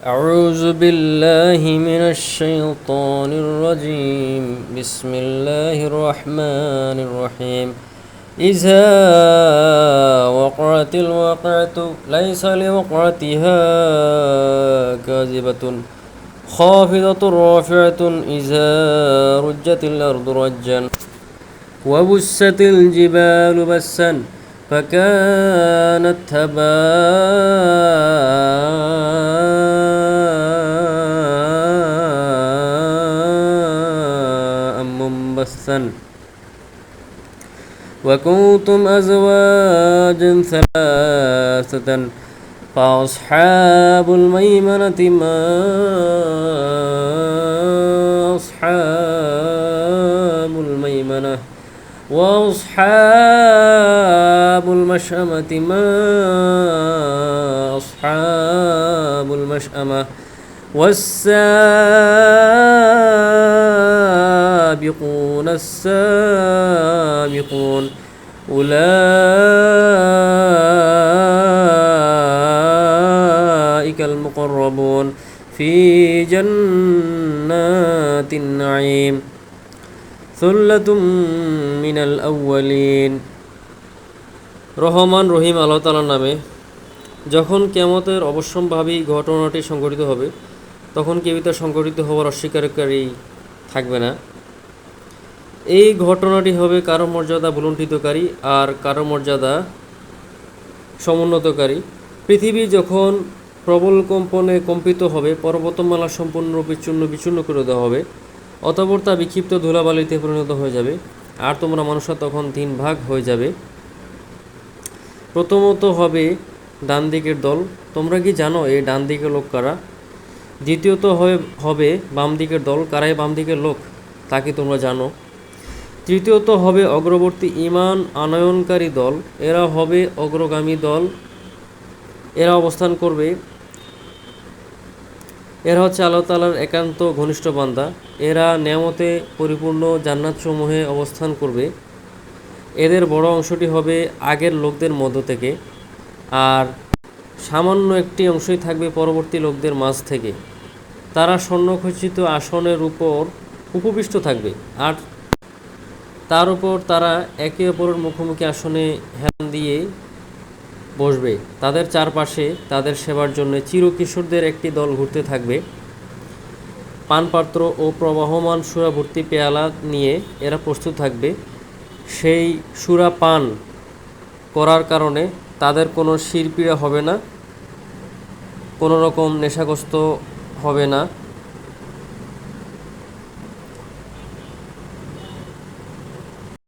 أعوذ بالله من الشيطان الرجيم بسم الله الرحمن الرحيم إذا وقعت الواقعة ليس لوقعتها كاذبة خافضة رافعة إذا رجت الأرض رجا وبست الجبال بسا فكانت هباء منبثا وكنتم أزواجا ثلاثة فأصحاب الميمنة ما أصحاب الميمنة وأصحاب المشأمة ما أصحاب المشأمة والسابقون السابقون أولئك المقربون في جنات النعيم ثلة من الأولين রহমান রহিম আল্লাহ তাআলার নামে। যখন কিয়ামতের অবশ্যম্ভাবী ঘটনাটি সংঘটিত হবে তখন কেউই তা সংঘটিত হওয়ার অস্বীকারী থাকবে না। এই ঘটনাটি হবে কারো মর্যাদা ভুলুণ্ঠিতকারী আর কারো মর্যাদা সমুন্নতকারী। পৃথিবী যখন প্রবল কম্পনে কম্পিত হবে, পর্বতমালা সম্পূর্ণরূপে চূর্ণ বিচূর্ণ করে দেওয়া হবে, অতঃপর তা বিক্ষিপ্ত ধুলাবালিতে পরিণত হয়ে যাবে, আর তোমরা মানুষরা তখন 3 ভাগ হয়ে যাবে। প্রথমত হবে ডান দিকের দল, তোমরা কি জানো এই ডান দিকের লোক কারা? দ্বিতীয়ত হবে বাম দিকের দল, কারাই বাম দিকের লোক তা কি তোমরা জানো? তৃতীয়ত হবে অগ্রবর্তী ঈমান আনয়নকারী দল, এরা হবে অগ্রগামী দল, এরা অবস্থান করবে, এরা হচ্ছে আল্লাহ তাআলার একান্ত ঘনিষ্ঠ বান্দা, এরা নেয়ামতে পরিপূর্ণ জান্নাতসমূহে অবস্থান করবে। এদের বড় অংশটি হবে আগের লোকদের মধ্য থেকে, আর সামান্য একটি অংশই থাকবে পরবর্তী লোকদের মাঝ থেকে। তারা স্বর্ণখচিত আসনের উপর উপবিষ্ট থাকবে, আর তার উপর তারা একে অপরের মুখোমুখি আসনে হেলান দিয়ে বসবে। তাদের চারপাশে তাদের সেবার জন্য চিরকিশোরদের একটি দল ঘুরতে থাকবে। পানপাত্র ও প্রবাহমান সুরা ভর্তি পেয়ালা নিয়ে এরা প্রস্তুত থাকবে। সেই সুরা পান করার কারণে তাদের কোনো শিরপীড়া হবে না, কোনো রকম নেশাগ্রস্ত হবে না।